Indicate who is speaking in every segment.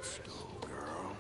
Speaker 1: Let's go, girl.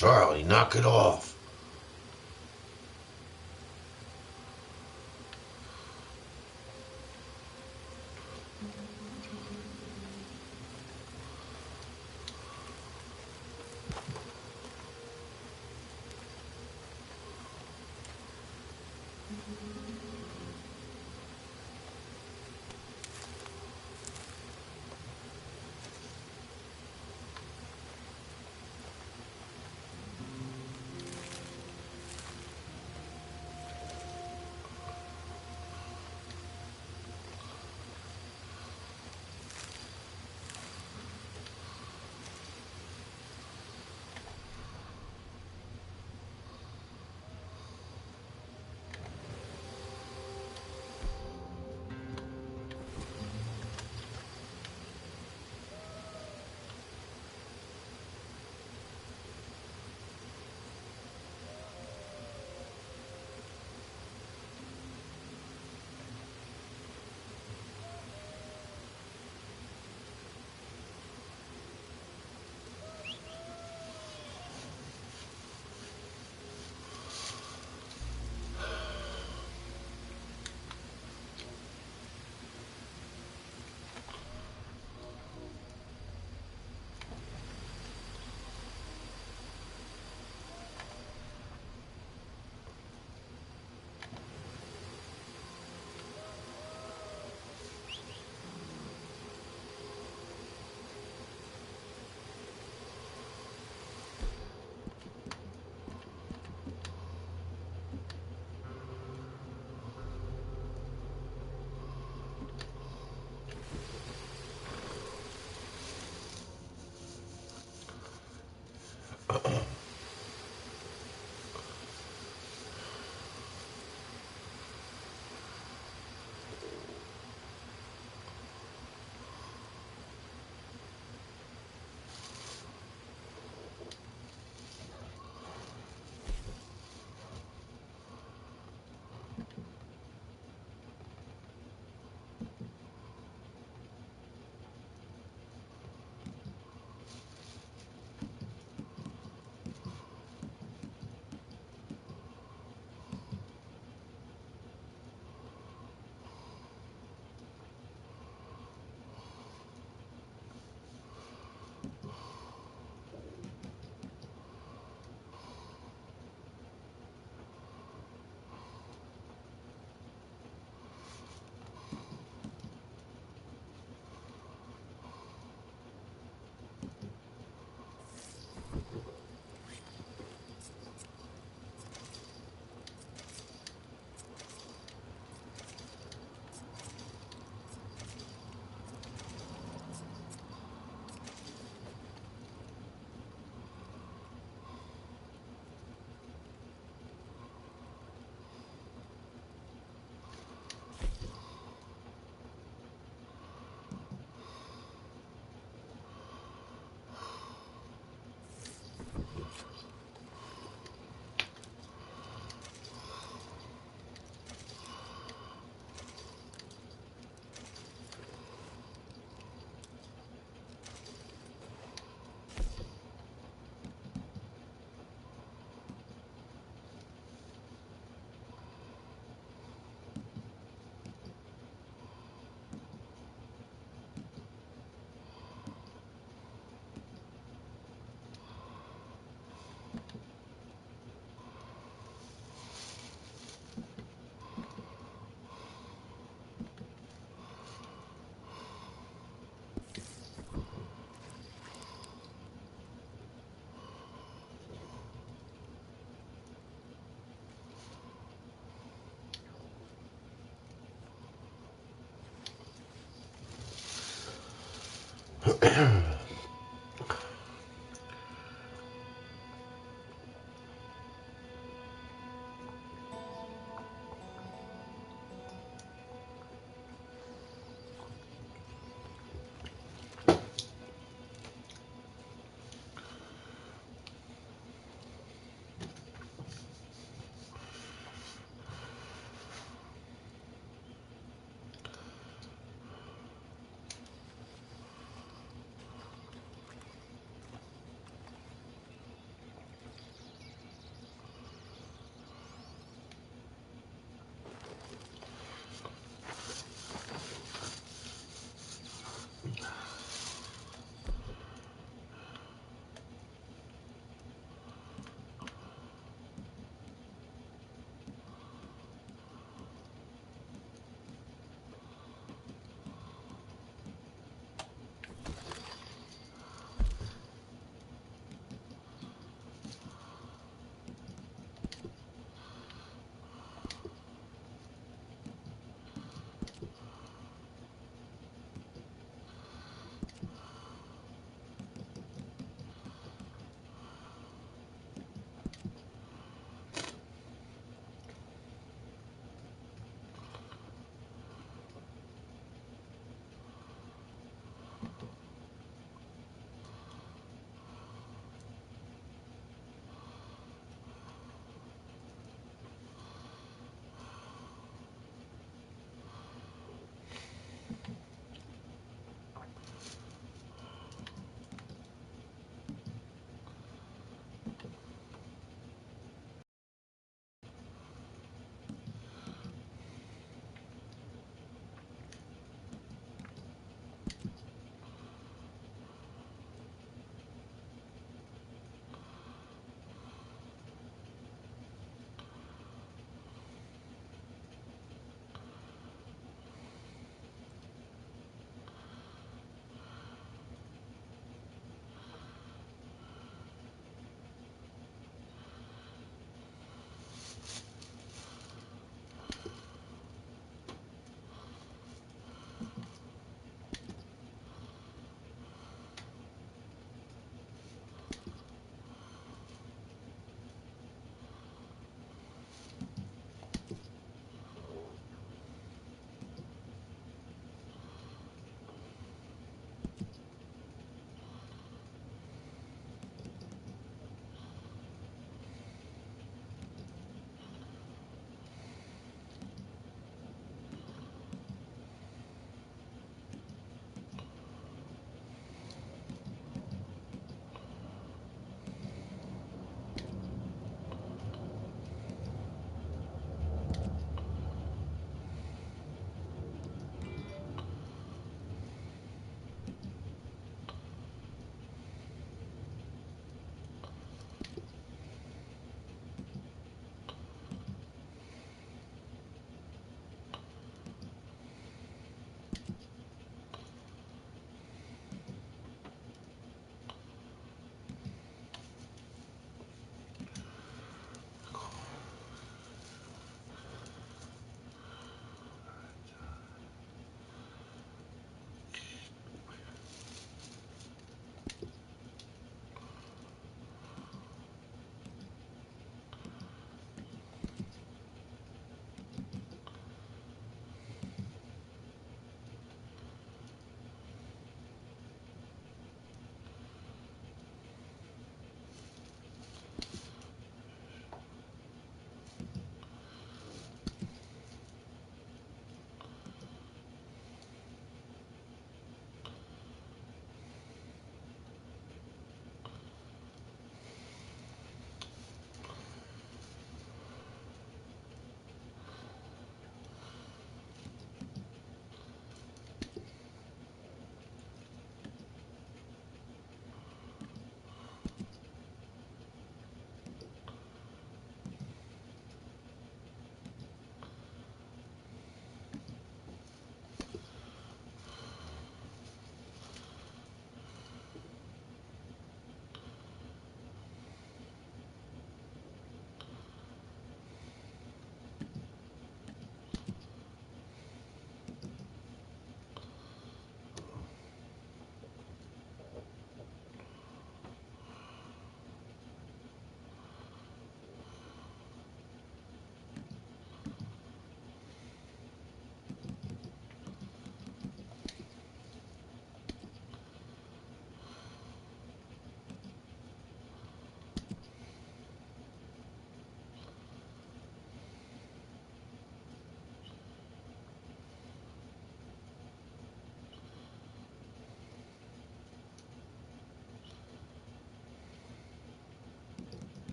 Speaker 2: Charlie, knock it off.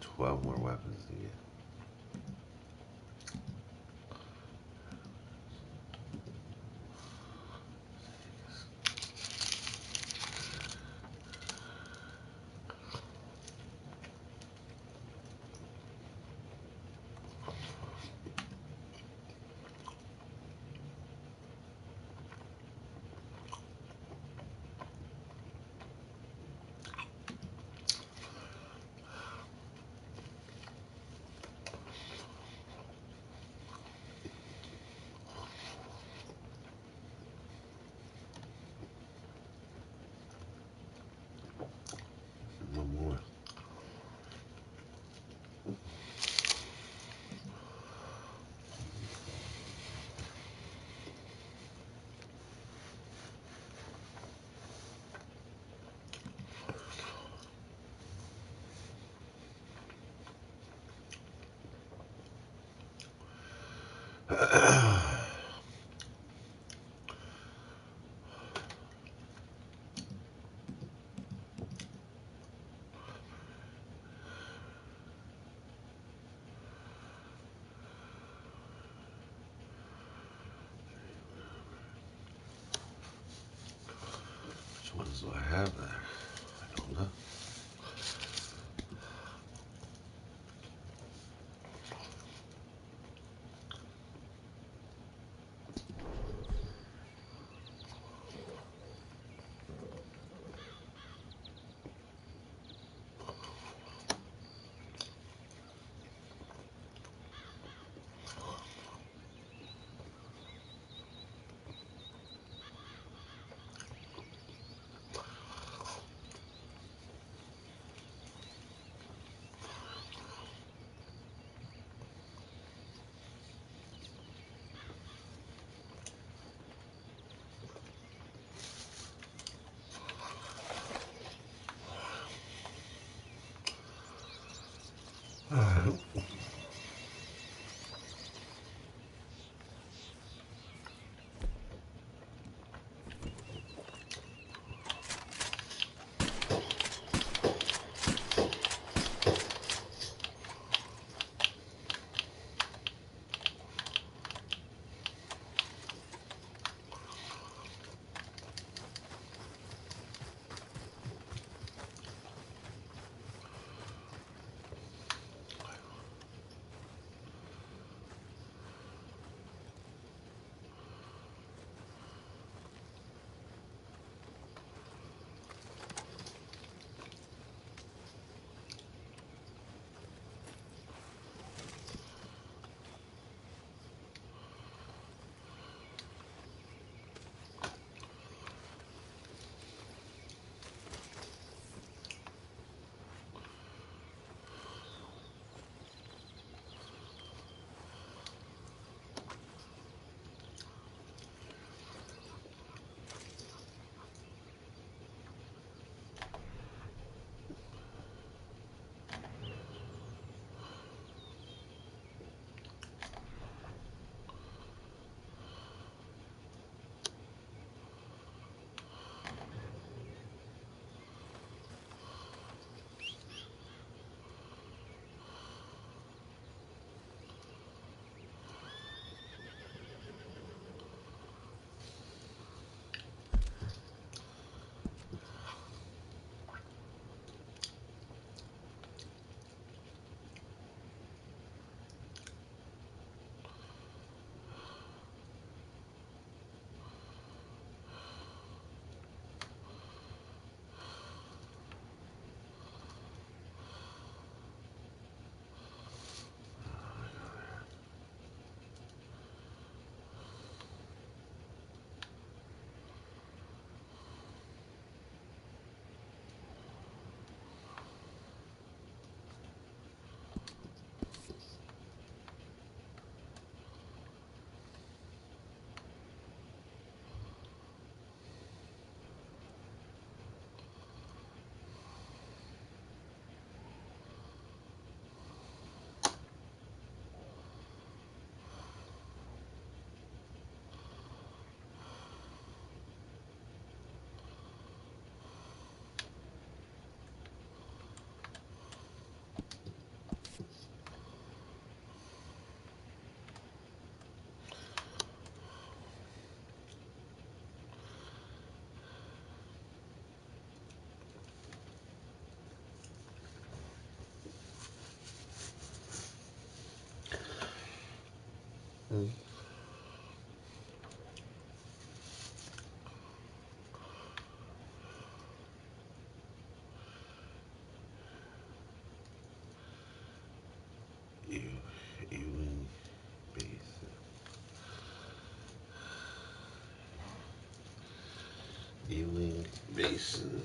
Speaker 2: got 12 more weapons to get. No more. Which ones do I have there? I don't know. Ewing Basin. Ewing Basin.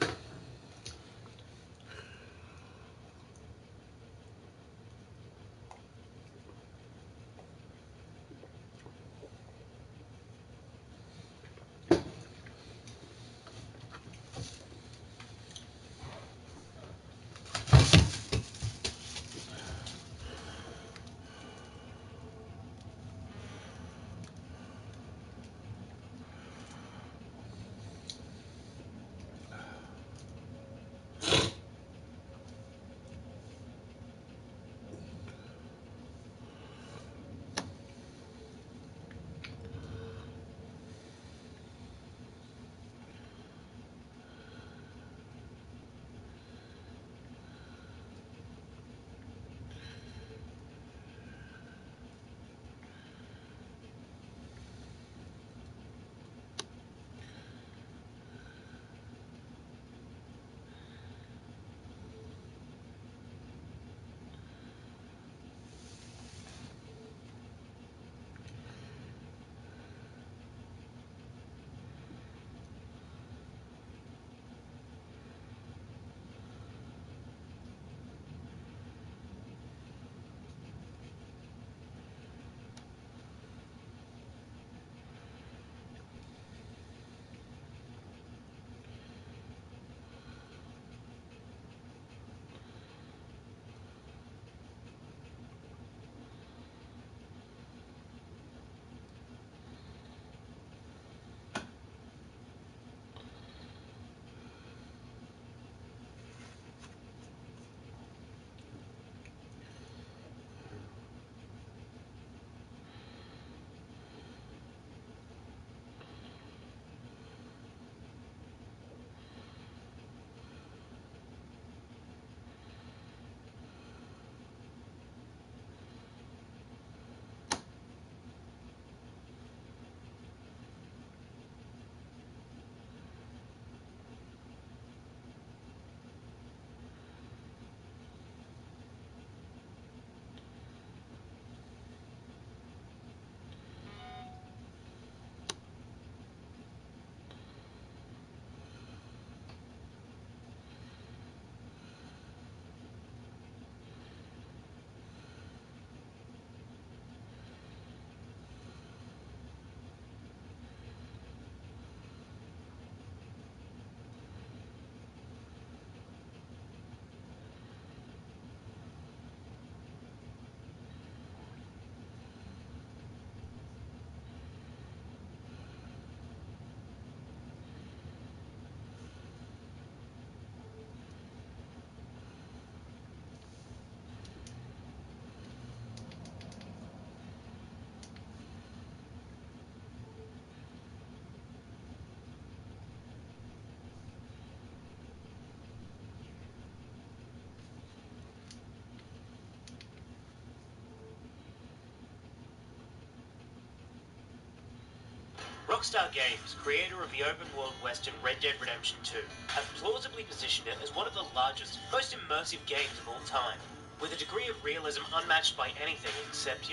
Speaker 1: Rockstar Games, creator of the open-world western Red Dead Redemption 2, have plausibly positioned it as one of the largest, most immersive games of all time, with a degree of realism unmatched by anything except,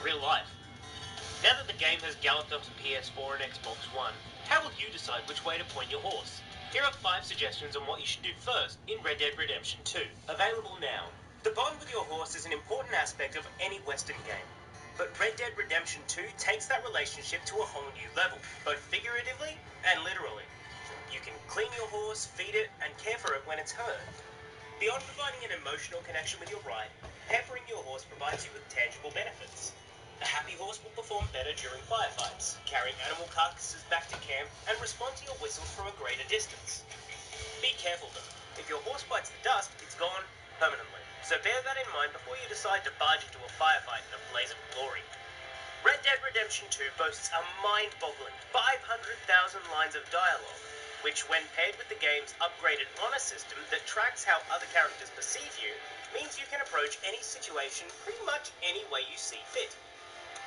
Speaker 1: real life. Now that the game has galloped onto PS4 and Xbox One, how will you decide which way to point your horse? Here are 5 suggestions on what you should do first in Red Dead Redemption 2, available now. The bond with your horse is an important aspect of any western game. But Red Dead Redemption 2 takes that relationship to a whole new level, both figuratively and literally. You can clean your horse, feed it, and care for it when it's hurt. Beyond providing an emotional connection with your ride, pampering your horse provides you with tangible benefits. A happy horse will perform better during firefights, carrying animal carcasses back to camp, and respond to your whistle from a greater distance. Be careful though. If your horse bites the dust, it's gone permanently. So bear that in mind before you decide to barge into a firefight in a blaze of glory. Red Dead Redemption 2 boasts a mind-boggling 500,000 lines of dialogue, which when paired with the game's upgraded honor system that tracks how other characters perceive you, means you can approach any situation pretty much any way you see fit.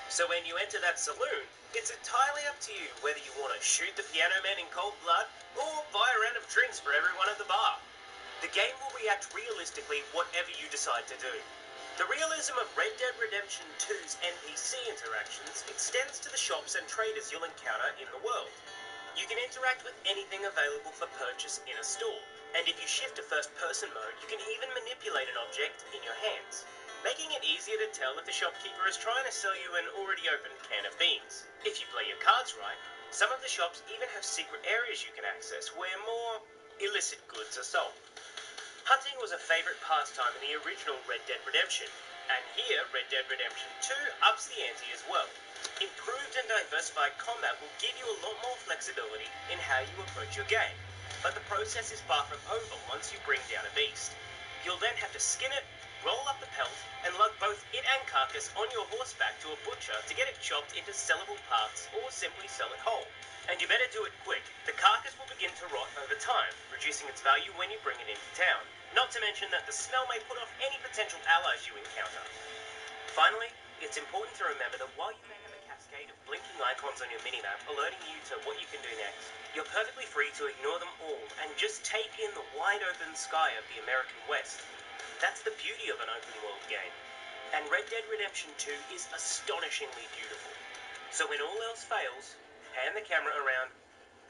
Speaker 1: So when you enter that saloon, it's entirely up to you whether you want to shoot the piano man in cold blood or buy a round of drinks for everyone at the bar. The game will react realistically whatever you decide to do. The realism of Red Dead Redemption 2's NPC interactions extends to the shops and traders you'll encounter in the world. You can interact with anything available for purchase in a store, and if you shift to first-person mode, you can even manipulate an object in your hands, making it easier to tell if the shopkeeper is trying to sell you an already opened can of beans. If you play your cards right, some of the shops even have secret areas you can access where more illicit goods are sold. Hunting was a favourite pastime in the original Red Dead Redemption, and here Red Dead Redemption 2 ups the ante as well. Improved and diversified combat will give you a lot more flexibility in how you approach your game, but the process is far from over once you bring down a beast. You'll then have to skin it, roll up the pelt, and lug both it and carcass on your horseback to a butcher to get it chopped into sellable parts or simply sell it whole. And you better do it quick. The carcass will begin to rot over time, reducing its value when you bring it into town. Not to mention that the smell may put off any potential allies you encounter. Finally, it's important to remember that while you may have a cascade of blinking icons on your minimap alerting you to what you can do next, you're perfectly free to ignore them all and just take in the wide open sky of the American West. That's the beauty of an open world game. And Red Dead Redemption 2 is astonishingly beautiful. So when all else fails, pan the camera around,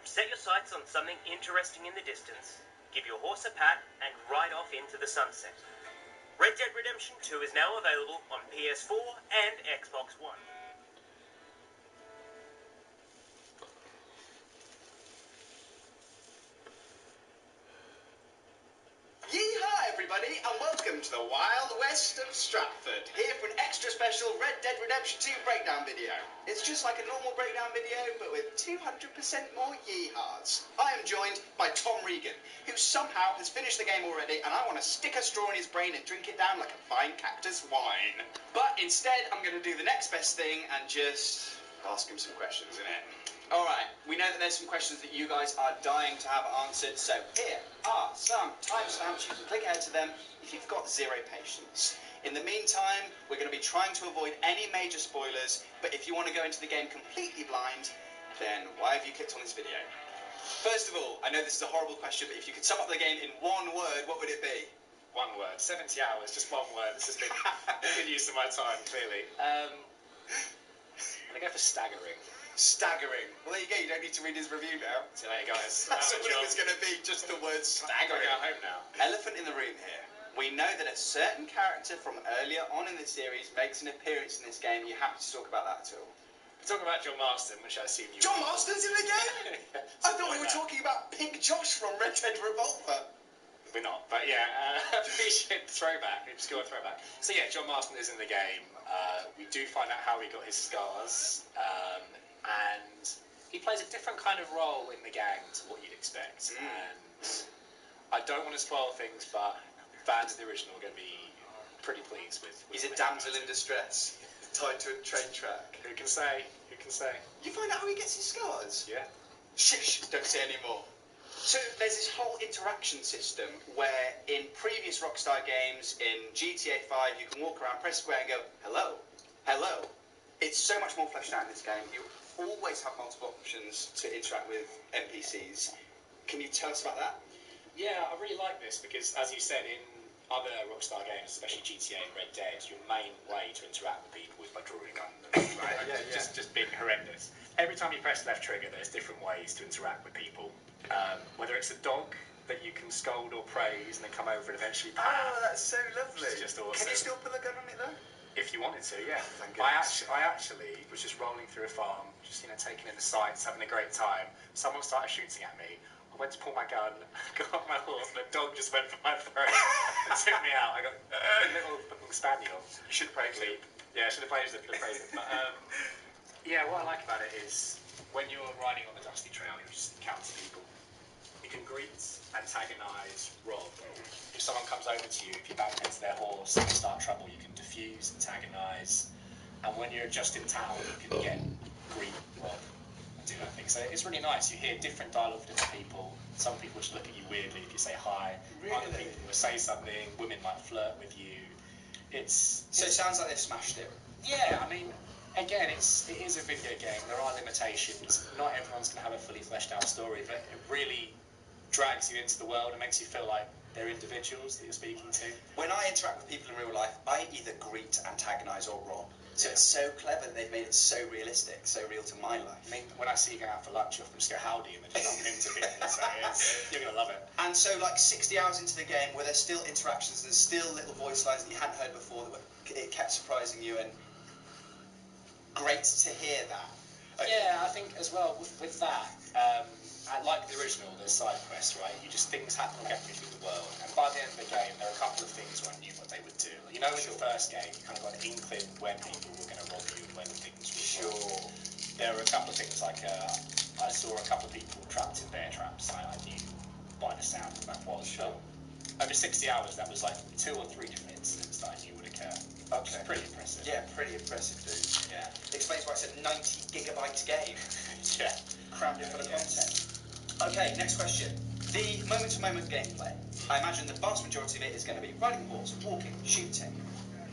Speaker 1: set your sights on something interesting in the distance, give your horse a pat, and ride off into the sunset. Red Dead Redemption 2 is now available on PS4 and Xbox One.
Speaker 3: Yeehaw, everybody, and welcome to the Wild West of Stratford, here for an extra special Red Dead Redemption 2 breakdown video. It's just like a normal breakdown video, but with 200% more yeehaws. I am joined by Tom Regan, who somehow has finished the game already, and I want to stick a straw in his brain and drink it down like a fine cactus wine. But instead, I'm going to do the next best thing and just ask him some questions, innit? Alright, we know that there's some questions that you guys are dying to have answered, so here are some timestamps. You can click ahead to them if you've got zero patience. In the meantime, we're going to be trying to avoid any major spoilers, but if you want to go into the game completely blind, then why have you clicked on this video? First of all, I know this is a horrible question, but if you could sum up the game in one word, what would it be?
Speaker 4: One word. 70 hours, just one word. This has been a good use of my time, clearly. I'm going to go for staggering.
Speaker 3: Staggering. Well, there you go. You don't need to read his review now.
Speaker 4: See you later, guys.
Speaker 3: That's what it was going to be, just the word staggering.
Speaker 4: I'm going home now.
Speaker 3: Elephant in the room here. We know that a certain character from earlier on in the series makes an appearance in this game. You have to talk about that at all.
Speaker 4: We're talking about John Marston, which I assume you...
Speaker 3: John Marston's in the game? I thought we were talking about Pink Josh from Red Dead Revolver.
Speaker 4: We're not, but yeah, appreciate the throwback, obscure throwback. So yeah, John Marston is in the game. We do find out how he got his scars, and he plays a different kind of role in the gang to what you'd expect. And I don't want to spoil things, but fans of the original are going to be pretty pleased with
Speaker 3: He's a damsel in distress, tied to a train track.
Speaker 4: Who can say? Who can say?
Speaker 3: You find out how he gets his scars?
Speaker 4: Yeah.
Speaker 3: Shush, don't say any more. So there's this whole interaction system where in previous Rockstar games, in GTA 5, you can walk around, press square and go, hello, hello. It's so much more fleshed out in this game. You always have multiple options to interact with NPCs. Can you tell us about that?
Speaker 4: Yeah, I really like this because, as you said, in other Rockstar games, especially GTA and Red Dead, your main way to interact with people is by drawing a gun, right? Just being horrendous. Every time you press left trigger, there's different ways to interact with people. Whether it's a dog that you can scold or praise and then come over and eventually pat.
Speaker 3: Oh, that's so lovely.
Speaker 4: It's just awesome.
Speaker 3: Can you still put a gun on it though?
Speaker 4: If you wanted to, yeah.
Speaker 3: Thank
Speaker 4: I
Speaker 3: goodness.
Speaker 4: actually was just rolling through a farm, just taking in the sights, having a great time. Someone started shooting at me. I went to pull my gun, got off my horse, and a dog just went for my throat and took me out. I got a little spaniel.
Speaker 3: You should praise him.
Speaker 4: Yeah, I should have praised him. But yeah, what I like about it is when you're riding on the dusty trail, you just encounter people. You can greet, antagonise, rob. If someone comes over to you, if you bump into their horse and start trouble, you can diffuse, antagonise. And when you're just in town, you can again greet, rob, and do that thing. So it's really nice. You hear different dialogue from different people. Some people just look at you weirdly if you say hi.
Speaker 3: Really?
Speaker 4: Other people will say something. Women might flirt with you.
Speaker 3: So it sounds like they've smashed it.
Speaker 4: Yeah, I mean, Again, it is a video game. There are limitations. Not everyone's going to have a fully fleshed out story, but it really drags you into the world and makes you feel like they're individuals that you're speaking to.
Speaker 3: When I interact with people in real life, I either greet, antagonise, or rob. So it's so clever that they've made it so realistic, so real to my life.
Speaker 4: I mean, when I see you go out for lunch, you often just go howdy and then just bump into people. So you're going to love it.
Speaker 3: And so, like 60 hours into the game, where there's still interactions and still little voice lines that you hadn't heard before, it kept surprising you, and great to hear that. Okay.
Speaker 4: Yeah, I think as well with that, like the original, there's side quests, right? Things happen organically through the world, and by the end of the game, there are a couple of things where I knew what they would do. You know, in the first game, you kind of got an inkling when people were going to rob you and when things were wrong. There were a couple of things like I saw a couple of people trapped in bear traps. I knew by the sound what that was. Sure. Over 60 hours, that was like 2 or 3 different incidents that I knew would occur. Okay. It's pretty impressive.
Speaker 3: Yeah, pretty impressive, dude.
Speaker 4: Yeah.
Speaker 3: Explains why it's a 90 gigabyte game.
Speaker 4: Yeah.
Speaker 3: Crammed full of content. Okay, next question. The moment-to-moment gameplay. I imagine the vast majority of it is going to be riding a horse, walking, shooting,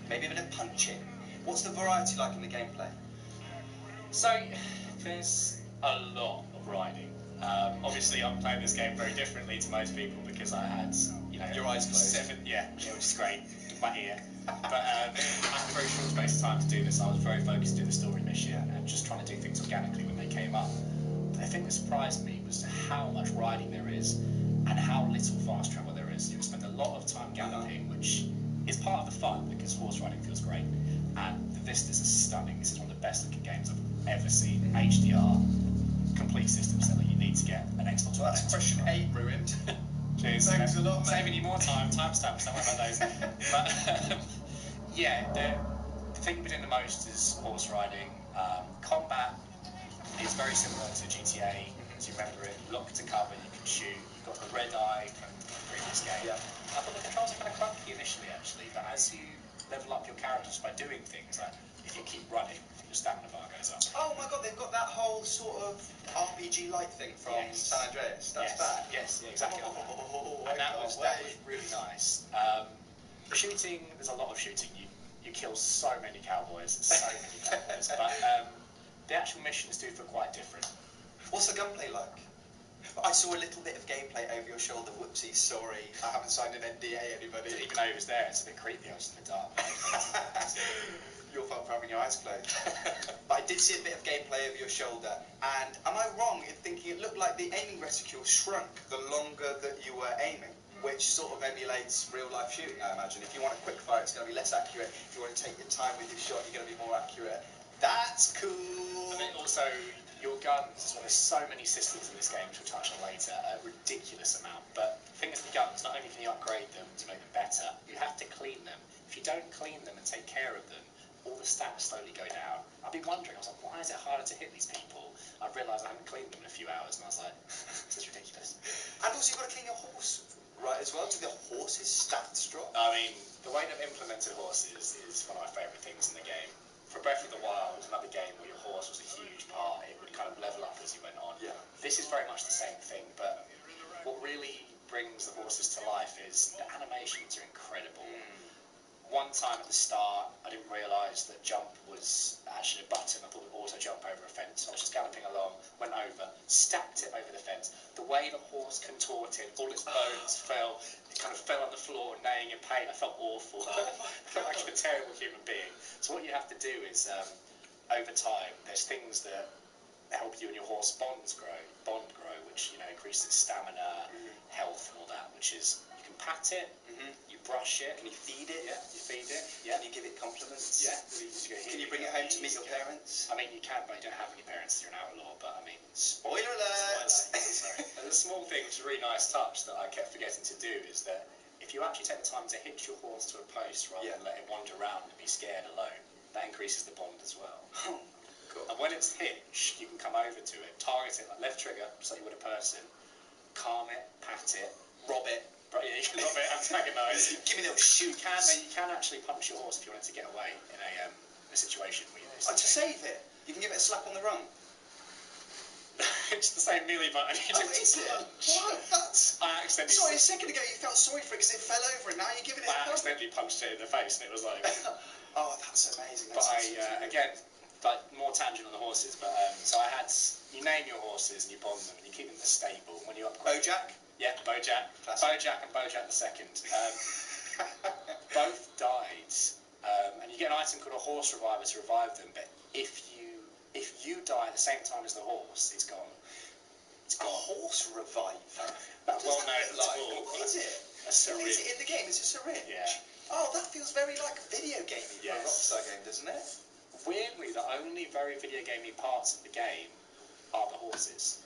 Speaker 3: maybe a bit of punching. What's the variety like in the gameplay?
Speaker 4: So, there's a lot of riding. Obviously, I'm playing this game very differently to most people because I had,
Speaker 3: your eyes closed.
Speaker 4: which is great, my ear. But I had a very short space of time to do this. I was very focused on the story mission and just trying to do things organically when they came up. The thing that surprised me was how much riding there is and how little fast travel there is. You spend a lot of time galloping, which is part of the fun because horse riding feels great. And the vistas are stunning. This is one of the best looking games I've ever seen. HDR, complete system seller. You need to get an Xbox.
Speaker 3: Well, that's question 8 ruined.
Speaker 4: Cheers.
Speaker 3: Thanks a lot, mate.
Speaker 4: Saving you more time. Timestamps. Don't worry about those. But yeah, the thing we're doing the most is horse riding. Combat is very similar to GTA. As you remember it, lock to cover, you can shoot. You've got the red eye from the previous game.
Speaker 3: Yeah.
Speaker 4: I thought the controls are kind of clunky initially, actually, but as you level up your characters by doing things, like if you keep running, your stamina bar goes up.
Speaker 3: Oh my god, they've got that whole sort of RPG-like thing from San Andreas. That's bad.
Speaker 4: Yes, yeah, exactly.
Speaker 3: Oh,
Speaker 4: and that was really nice. Shooting, there's a lot of shooting. You kill so many cowboys, but the actual missions do feel quite different.
Speaker 3: What's the gunplay like? I saw a little bit of gameplay over your shoulder. Whoopsie, sorry. I haven't signed an NDA, anybody.
Speaker 4: Didn't even know he was there. It's a bit creepy. I was in the dark.
Speaker 3: Your fault for having your eyes closed. But I did see a bit of gameplay over your shoulder. And am I wrong in thinking it looked like the aiming reticule shrunk the longer that you were aiming? Which sort of emulates real-life shooting, I imagine. If you want a quick fire, it's going to be less accurate. If you want to take your time with your shot, you're going to be more accurate. That's cool.
Speaker 4: And then also, your guns, well, there's so many systems in this game, which we'll touch on later, a ridiculous amount. But the thing is, the guns, not only can you upgrade them to make them better, you have to clean them. If you don't clean them and take care of them, all the stats slowly go down. I've been wondering, I was like, why is it harder to hit these people? I realised I haven't cleaned them in a few hours, and I was like, this is ridiculous.
Speaker 3: And also, you've got to clean your horse, right, as well? Do the horse's stats drop?
Speaker 4: I mean, the way they've implemented horses is one of my favourite things in the game. For Breath of the Wild, another game where your horse was a huge part, it would kind of level up as you went on.
Speaker 3: Yeah.
Speaker 4: This is very much the same thing, but what really brings the horses to life is the animations are incredible. One time at the start, I didn't realise that jump was actually a button. I thought it would also jump over a fence. I was just galloping along, went over, stacked it over the fence. The way the horse contorted, all its bones fell. It kind of fell on the floor, neighing in pain. I felt awful. I felt like a terrible human being. So what you have to do is, over time, there's things that help you and your horse bond grow, which increases stamina, health, and all that. Which is you can pat it, you brush it,
Speaker 3: Can you feed it?
Speaker 4: yeah, you feed it, yeah.
Speaker 3: Can you give it compliments?
Speaker 4: Yeah.
Speaker 3: Can you bring it home to meet your parents?
Speaker 4: I mean, you can, but you don't have any parents. You're an outlaw. But I mean,
Speaker 3: Spoiler alert!
Speaker 4: sorry. And the small thing, which is a really nice touch that I kept forgetting to do, is that if you actually take the time to hitch your horse to a post rather than let it wander around and be scared alone, that increases the bond as well.
Speaker 3: Cool.
Speaker 4: And when it's hitched, you can come over to it, target it like left trigger, just like you would a person, calm it, pat it,
Speaker 3: Rob it.
Speaker 4: Right, yeah, you can rob it, antagonise.
Speaker 3: Give me a little shoot.
Speaker 4: You can actually punch your horse if you wanted to get away in a situation where you know.
Speaker 3: To save it, you can give it a slap on the rump.
Speaker 4: It's the same melee button.
Speaker 3: Is it? What? That's...
Speaker 4: I accidentally.
Speaker 3: Sorry, a second ago you felt sorry for it because it fell over and now you're giving it a
Speaker 4: I
Speaker 3: thump.
Speaker 4: accidentally punched it in the face and it was like.
Speaker 3: Oh, that's amazing.
Speaker 4: But again, like more tangent on the horses, but so I had you name your horses and you bond them and you keep them in the stable. When you upgrade,
Speaker 3: Bojack?
Speaker 4: Yeah, Bojack.
Speaker 3: Classic.
Speaker 4: Bojack and Bojack the second. Both died, and you get an item called a horse reviver to revive them. But if you die at the same time as the horse, it's gone. It's
Speaker 3: A
Speaker 4: gone.
Speaker 3: horse reviver?
Speaker 4: That
Speaker 3: What does that
Speaker 4: well-known
Speaker 3: look like?
Speaker 4: tool.
Speaker 3: What is it?
Speaker 4: A syringe.
Speaker 3: Is it in the game? It's a syringe?
Speaker 4: Yeah.
Speaker 3: Oh, that feels very like a video gamey for a
Speaker 4: Yes.
Speaker 3: Rockstar game, doesn't it?
Speaker 4: Weirdly, the only very video gamey parts of the game are the horses.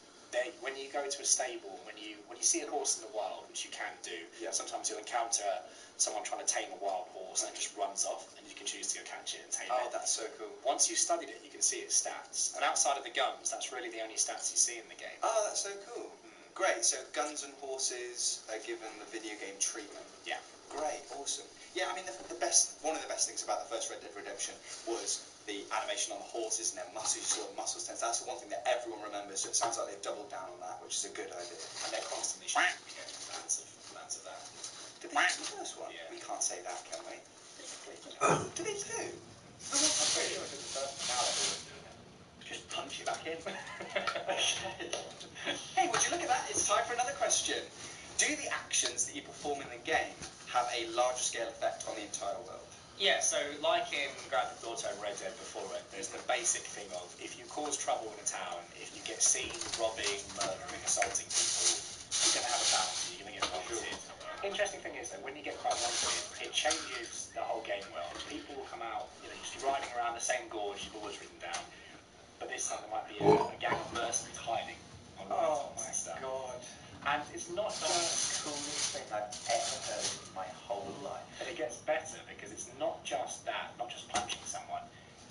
Speaker 4: When you go to a stable, when you see a horse in the wild, which you can do,
Speaker 3: Yeah.
Speaker 4: sometimes you'll encounter someone trying to tame a wild horse and it just runs off, and you can choose to go catch it and tame
Speaker 3: Oh,
Speaker 4: it.
Speaker 3: that's so cool.
Speaker 4: Once you've studied it, you can see its stats. And outside of the guns, that's really the only stats you see in the game.
Speaker 3: Oh, that's so cool. Great, so guns and horses are given the video game treatment.
Speaker 4: Yeah.
Speaker 3: Great, awesome. Yeah, I mean, one of the best things about the first Red Dead Redemption was the animation on the horses and their muscles, you saw muscles tense. That's the one thing that everyone remembers, so it sounds like they've doubled down on that, which is a good idea.
Speaker 4: And they're constantly shooting fans of that.
Speaker 3: Did they use the first one?
Speaker 4: Yeah.
Speaker 3: We can't say that, can we? Did they do?
Speaker 4: I'm pretty sure it was the first. Now they're always doing it. Just punch it back in.
Speaker 3: Hey, would you look at that? It's time for another question. Do the actions that you perform in the game have a larger scale effect on the entire world?
Speaker 4: Yeah, so like in Grand Theft Auto and Red Dead before it, there's the basic thing of if you cause trouble in a town, if you get seen robbing, murdering, assaulting people, you're going to have a bounty, you're going to get wanted. Interesting thing is that when you get quite wanted, it changes the whole game world. People will come out, you know, you're riding around the same gorge you've always ridden down, but this time there might be a gang of mercenaries hiding on the mountains and stuff.
Speaker 3: God.
Speaker 4: And it's not
Speaker 3: That's
Speaker 4: just
Speaker 3: the coolest thing I've ever heard in my whole life.
Speaker 4: But it gets better because it's not just that, not just punching someone.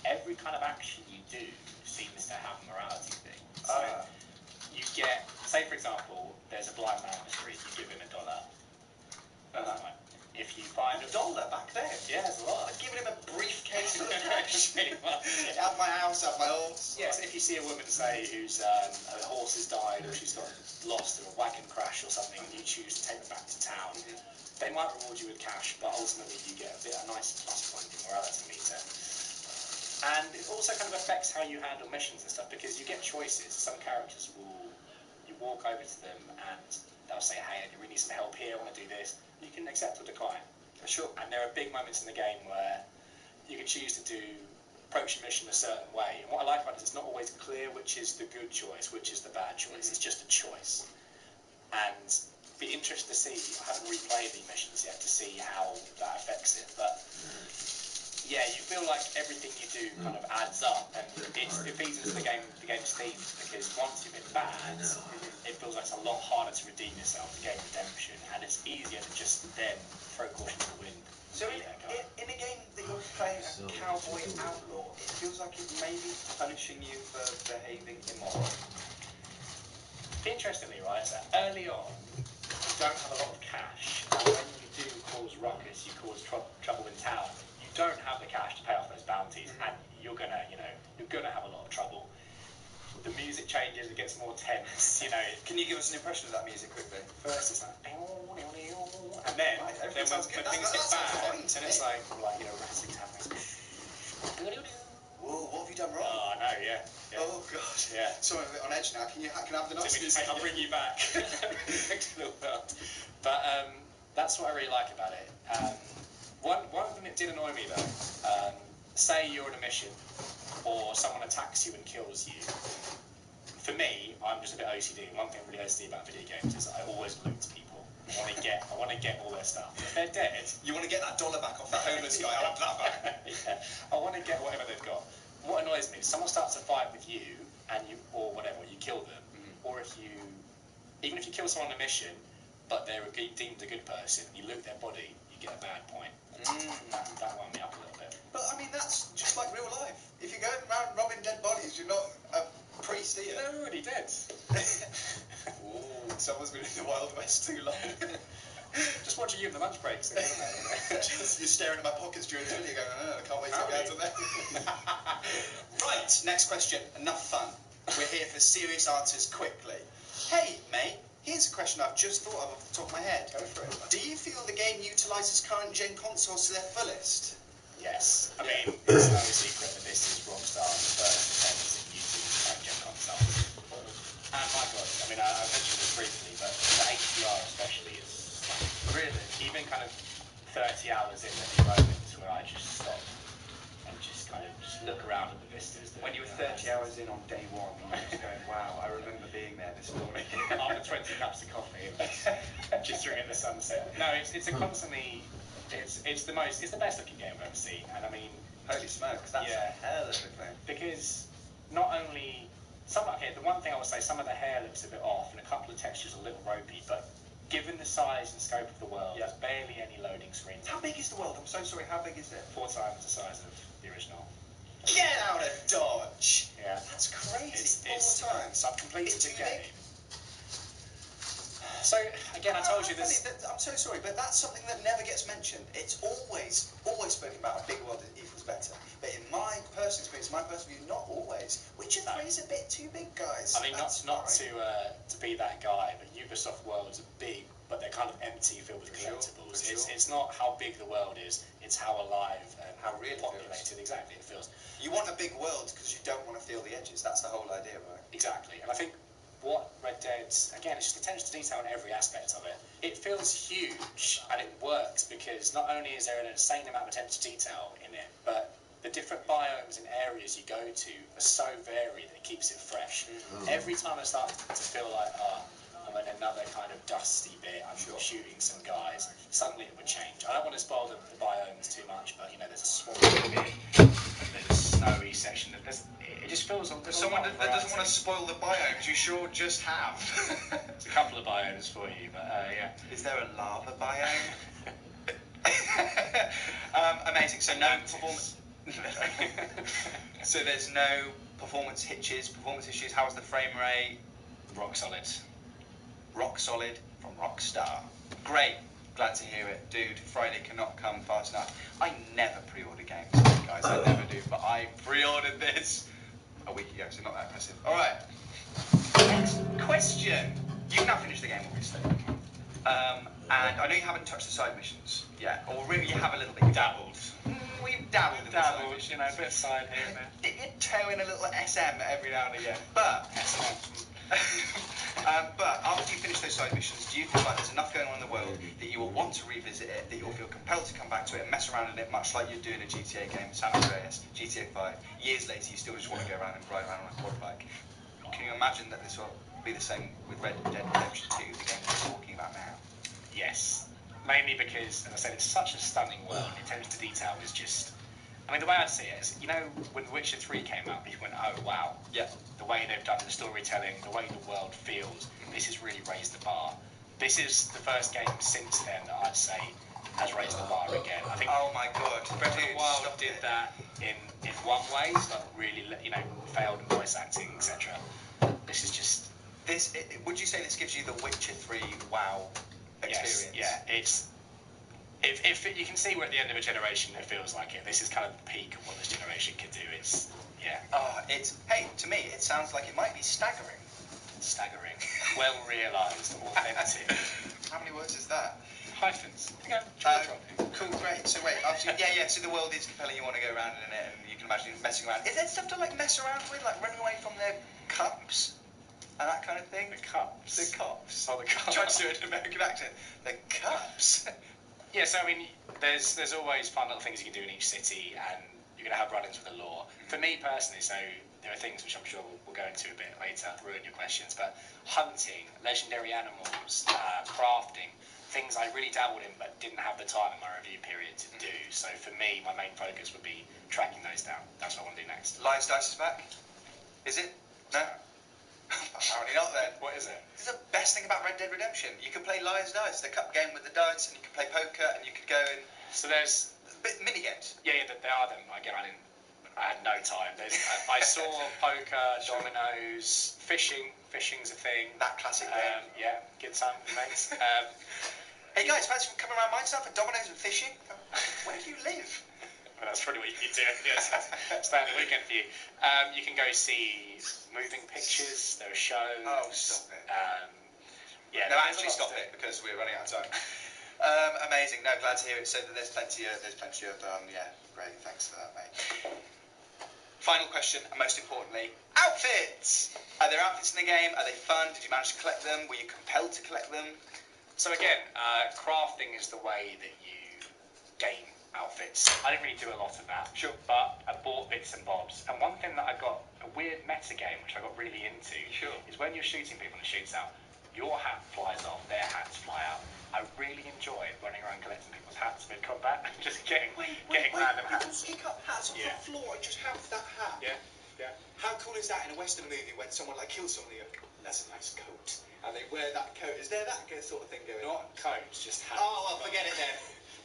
Speaker 4: Every kind of action you do seems to have a morality thing. So you get, say for example, there's a blind man on the street, you give him $1. That's fine. If you find
Speaker 3: $1 back then?
Speaker 4: Yeah, there's a lot.
Speaker 3: I've given him a briefcase of cash.
Speaker 4: Pretty much.
Speaker 3: Out my house, out my horse.
Speaker 4: Yes, if you see a woman, say, who's her horse has died or she's got lost in a wagon crash or something, and you choose to take them back to town, they might reward you with cash, but ultimately you get a nice plus point in morality meter. And it also kind of affects how you handle missions and stuff, because you get choices. Some characters you walk over to them and they'll say, hey, I really need some help here, I want to do this. You can accept or decline.
Speaker 3: Sure.
Speaker 4: And there are big moments in the game where you can choose to approach a mission a certain way. And what I like about it is it's not always clear which is the good choice, which is the bad choice. It's just a choice. And be interested to see, I haven't replayed the missions yet to see how that affects it, but yeah, you feel like everything you do kind of adds up, and it feeds into the game's theme, because once you've been bad, it feels like it's a lot harder to redeem yourself, to gain redemption, and it's easier to just then throw caution to the wind.
Speaker 3: So in a game that you're playing a cowboy outlaw, it feels like it may be punishing you for behaving immorally.
Speaker 4: Interestingly, right, so early on, you don't have a lot of cash, and when you do cause ruckus, you cause trouble in town, you don't have the cash to pay off those bounties, and you're gonna have a lot of trouble. The music changes, it gets more tense, you know.
Speaker 3: Can you give us an impression of that music quickly?
Speaker 4: First it's like, and then when things get bad, and it's like you know, wrestling's happening.
Speaker 3: Whoa, what have you done wrong?
Speaker 4: Oh no, yeah.
Speaker 3: Oh god.
Speaker 4: Yeah.
Speaker 3: Sorry, I'm a bit on edge now. Can I have the nice music?
Speaker 4: I'll bring you back. But that's what I really like about it. One of them, it did annoy me though. Say you're on a mission, or someone attacks you and kills you. For me, I'm just a bit OCD. One thing I'm really OCD about video games is I always loot people. I want to get all their stuff. If they're dead,
Speaker 3: You want to get that $1 back off that homeless guy? I want that back.
Speaker 4: yeah, I want to get whatever they've got. What annoys me is someone starts a fight with you, and or whatever, you kill them, or even if you kill someone on a mission, but they're deemed a good person, you loot their body, you get a bad point. That wound me up a little bit.
Speaker 3: But I mean, that's just like real life. If you're going around robbing dead bodies, you're not a priest, are you?
Speaker 4: They're already dead.
Speaker 3: Ooh, someone's been in the Wild West too long.
Speaker 4: Just watching you in the lunch breaks.
Speaker 3: You're staring at my pockets during dinner, going, I can't wait to get out of there. Right, next question. Enough fun. We're here for serious answers quickly. Hey, mate, here's a question I've just thought of off the top of my head.
Speaker 4: Go for it.
Speaker 3: Do you feel the game utilises current gen consoles to their fullest?
Speaker 4: Yes. I mean, it's no secret that this is Rockstar's first attempt at using current-gen consoles. And my God, I mean, I mentioned this briefly, but the HDR especially is stunning.
Speaker 3: Really?
Speaker 4: Even kind of 30 hours in, there'll be moments where I just stop and just kind of just look around at the vistas.
Speaker 3: When you were 30 hours in on day one, you were just going, wow, I remember being there this morning.
Speaker 4: After 20 cups of coffee, just drinking the sunset. No, it's a constantly, it's the best looking game I've ever seen, and I mean,
Speaker 3: Holy smokes, that's a hell of a thing.
Speaker 4: because not only the one thing I would say, some of the hair looks a bit off, and a couple of textures a little ropey, but given the size and scope of the world, there's barely any loading screens.
Speaker 3: How big is the world? I'm so sorry, how big is it?
Speaker 4: 4 times the size of the original.
Speaker 3: Get out of Dodge!
Speaker 4: Yeah.
Speaker 3: That's crazy.
Speaker 4: It's
Speaker 3: 4 times.
Speaker 4: So I've completed
Speaker 3: It's
Speaker 4: the
Speaker 3: too
Speaker 4: game.
Speaker 3: big.
Speaker 4: So again, I told you this.
Speaker 3: I'm so sorry, but that's something that never gets mentioned. It's always spoken about. A big world equals better. But in my personal experience, my personal view, not always. Witcher 3 is a bit too big, guys.
Speaker 4: I mean, not to be that guy, but Ubisoft worlds are big, but they're kind of empty, filled with collectibles. It's not how big the world is; it's how alive and
Speaker 3: how really
Speaker 4: populated. Exactly, it feels.
Speaker 3: You want a big world because you don't want to feel the edges. That's the whole idea, right?
Speaker 4: Exactly, and I think what Red Dead, again, it's just attention to detail in every aspect of it. It feels huge, and it works because not only is there an insane amount of attention to detail in it, but the different biomes and areas you go to are so varied that it keeps it fresh. Every time I start to feel like, I'm in another kind of dusty bit, I'm shooting some guys, suddenly it would change. I don't want to spoil the biomes too much, but there's a swampy bit, there's a snowy section, it just feels like
Speaker 3: Someone that doesn't want to spoil the biomes, you sure just have.
Speaker 4: There's a couple of biomes for you, but yeah.
Speaker 3: Is there a lava biome? Amazing. So no performance. So there's no performance hitches, performance issues. How's the frame rate?
Speaker 4: Rock solid.
Speaker 3: Rock solid from Rockstar. Great. Glad to hear it. Dude, Friday cannot come fast enough. I never pre-order games, guys. I never do. But I pre-ordered this a week ago, so not that impressive. All right. Next question. You've now finished the game, obviously. And I know you haven't touched the side missions yet, or really you have a little bit.
Speaker 4: Dabbled.
Speaker 3: We've dabbled in the side missions.
Speaker 4: a bit of side here and there.
Speaker 3: Dip your toe in a little SM every now and again. But but after you finish those side missions, do you feel like there's enough going on in the world that you will want to revisit it, that you'll feel compelled to come back to it and mess around in it, much like you do in a GTA game, San Andreas, GTA 5? Years later, you still just want to go around and ride around on a quad bike. Can you imagine that this will be the same with Red Dead Redemption 2, the game we're talking about now?
Speaker 4: Yes. Mainly because, as I said, it's such a stunning world. The attention to detail is just... I mean, the way I'd see it is, when The Witcher 3 came out, people went, oh, wow.
Speaker 3: Yeah.
Speaker 4: The way they've done the storytelling, the way the world feels, this has really raised the bar. This is the first game since then that I'd say has raised the bar again. I think
Speaker 3: oh my god,
Speaker 4: Breath of the Wild did that in one way, like really, failed in voice acting, etc. This is just...
Speaker 3: would you say this gives you the Witcher 3 wow experience?
Speaker 4: Yes, yeah, it's... If you can see we're at the end of a generation, it feels like it. This is kind of the peak of what this generation can do. It's, yeah.
Speaker 3: Hey, to me, it sounds like it might be staggering.
Speaker 4: Staggering. Well realised, authentic.
Speaker 3: How many words is that?
Speaker 4: Hyphens.
Speaker 3: Cool, great. So wait, so the world is compelling, you want to go around in it, and you can imagine messing around. Is there stuff to, mess around with, like running away from their cups? And that kind of thing?
Speaker 4: The cups.
Speaker 3: The cops.
Speaker 4: Oh, the cops.
Speaker 3: Trying to do an American accent. The cups.
Speaker 4: Yeah, so I mean, there's always fun little things you can do in each city, and you're going to have run-ins with the law. For me personally, so there are things which I'm sure we'll go into a bit later, ruin your questions, but hunting, legendary animals, crafting, things I really dabbled in but didn't have the time in my review period to do. So for me, my main focus would be tracking those down. That's what I want to do next.
Speaker 3: Lions Dice is back? Is it? No? Apparently not then.
Speaker 4: What is it?
Speaker 3: This is the best thing about Red Dead Redemption. You can play Lions Dice, the cup game with the dice, and you can play poker, and you could go and...
Speaker 4: So there's...
Speaker 3: mini games.
Speaker 4: Yeah, there are them. Again, I had no time. I saw poker, dominoes, fishing. Fishing's a thing.
Speaker 3: That classic game.
Speaker 4: Yeah, good time, mates.
Speaker 3: Hey guys, fancy coming around my stuff for dominoes and fishing? Where do you live?
Speaker 4: Well, that's probably what you do. Yes, standard weekend for you. You can go see moving pictures. There are shows.
Speaker 3: Oh, stop it.
Speaker 4: Yeah.
Speaker 3: No, actually stop it, because we're running out of time. Amazing. No, glad to hear it. So there's plenty of yeah, great. Thanks for that, mate. Final question, and most importantly, outfits. Are there outfits in the game? Are they fun? Did you manage to collect them? Were you compelled to collect them?
Speaker 4: So again, crafting is the way that you gain outfits. I didn't really do a lot of that.
Speaker 3: Sure.
Speaker 4: But I bought bits and bobs. And one thing that I got, a weird meta game, which I got really into,
Speaker 3: Sure.
Speaker 4: is when you're shooting people in the shoots out, your hat flies off, their hats fly out. I really enjoy running around collecting people's hats mid combat and just getting random hats.
Speaker 3: You can pick up hats off
Speaker 4: Yeah.
Speaker 3: the floor and just have that hat.
Speaker 4: Yeah, yeah.
Speaker 3: How cool is that in a Western movie when someone like kills someone and you go, that's a nice coat. And they wear that coat. Is there that sort of thing going on?
Speaker 4: Not coats, just hats.
Speaker 3: Oh, well, forget it then.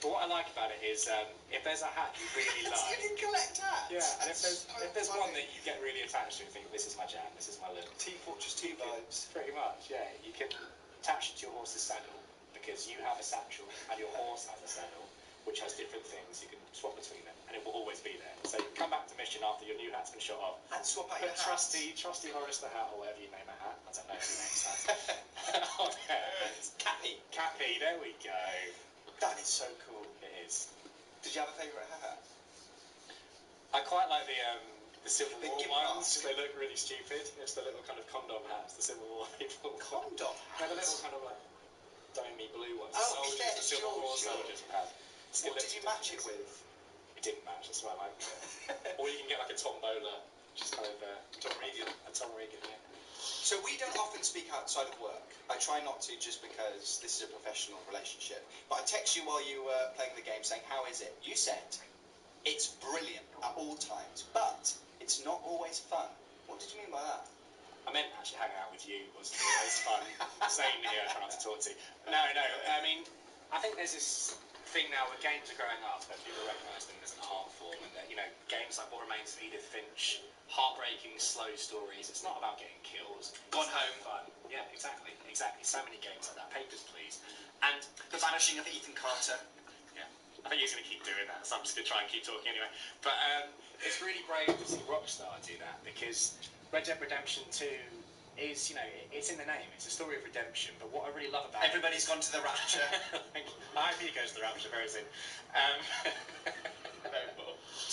Speaker 4: But what I like about it is if there's a hat you really
Speaker 3: You
Speaker 4: like.
Speaker 3: can collect hats.
Speaker 4: Yeah, and if there's
Speaker 3: funny.
Speaker 4: one that you get really attached to and think, this is my jam, this is my look.
Speaker 3: Team Fortress 2 vibes.
Speaker 4: Pretty much, yeah. You can attach it to your horse's saddle because you have a satchel and your horse has a saddle which has different things. You can swap between them and it will always be there. So you come back to mission after your new hat's been shot off.
Speaker 3: And swap out
Speaker 4: Put
Speaker 3: your hats.
Speaker 4: trusty Horace the Hat or whatever you name a hat. I don't know if he names that. Oh, yeah. Cappy, there we go.
Speaker 3: That is so cool.
Speaker 4: It is.
Speaker 3: Did you have a favourite hat?
Speaker 4: I quite like the Civil
Speaker 3: The
Speaker 4: War
Speaker 3: gimp
Speaker 4: ones.
Speaker 3: mask.
Speaker 4: They look really stupid. It's the little kind of condom hats, the Civil War people.
Speaker 3: Condom
Speaker 4: They're the
Speaker 3: hats?
Speaker 4: little kind of like domey blue ones.
Speaker 3: Oh,
Speaker 4: Soldiers,
Speaker 3: yeah,
Speaker 4: the Civil War
Speaker 3: sure.
Speaker 4: soldiers would have.
Speaker 3: What did you match it with?
Speaker 4: It didn't match, that's why I liked it. Or you can get like a tombola, which is kind of
Speaker 3: Tom Regan.
Speaker 4: a Tom Regan, yeah.
Speaker 3: So we don't often speak outside of work. I try not to just because this is a professional relationship. But I text you while you were playing the game saying, how is it? You said, it's brilliant at all times, but it's not always fun. What did you mean by that?
Speaker 4: I meant actually hanging out with you was always fun. Zane here I try not to talk to. No, I mean, I think there's this thing now where games are growing up that people recognise them as an art form and that, you know, games like What Remains of Edith Finch, heartbreaking, slow stories, it's not about getting kills.
Speaker 3: Gone
Speaker 4: It's
Speaker 3: Home.
Speaker 4: fun. Yeah, exactly. So many games like that. Papers, Please. And
Speaker 3: The Vanishing of Ethan Carter.
Speaker 4: yeah, I think he's going to keep doing that, so I'm just going to try and keep talking anyway. But it's really brave to see Rockstar do that because Red Dead Redemption 2 is, you know, it's in the name. It's a story of redemption. But what I really love about
Speaker 3: Everybody's gone to the Rapture.
Speaker 4: I hope he goes to the Rapture very soon.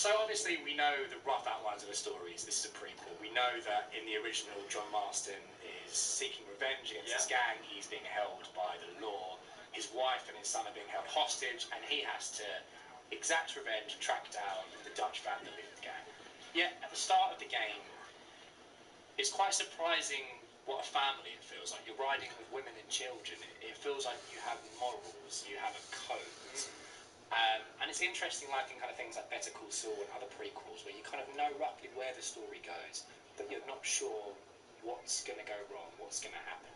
Speaker 4: So obviously we know the rough outlines of the stories. This is a prequel. We know that in the original, John Marston is seeking revenge against his gang. He's being held by the law. His wife and his son are being held hostage, and he has to exact revenge and track down the Dutch band that lead the gang. Yet at the start of the game, it's quite surprising what a family it feels like. You're riding with women and children. It feels like you have morals, you have a code. And it's interesting, like in kind of things like Better Call Saul and other prequels, where you kind of know roughly where the story goes, but you're not sure what's going to go wrong, what's going to happen.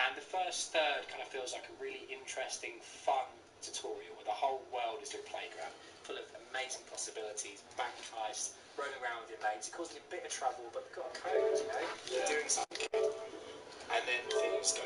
Speaker 4: And the first third kind of feels like a really interesting, fun tutorial where the whole world is your playground, full of amazing possibilities, bank heists, roaming around with your mates. It causes a bit of trouble, but you've got a code, you know? You're doing something. And then things go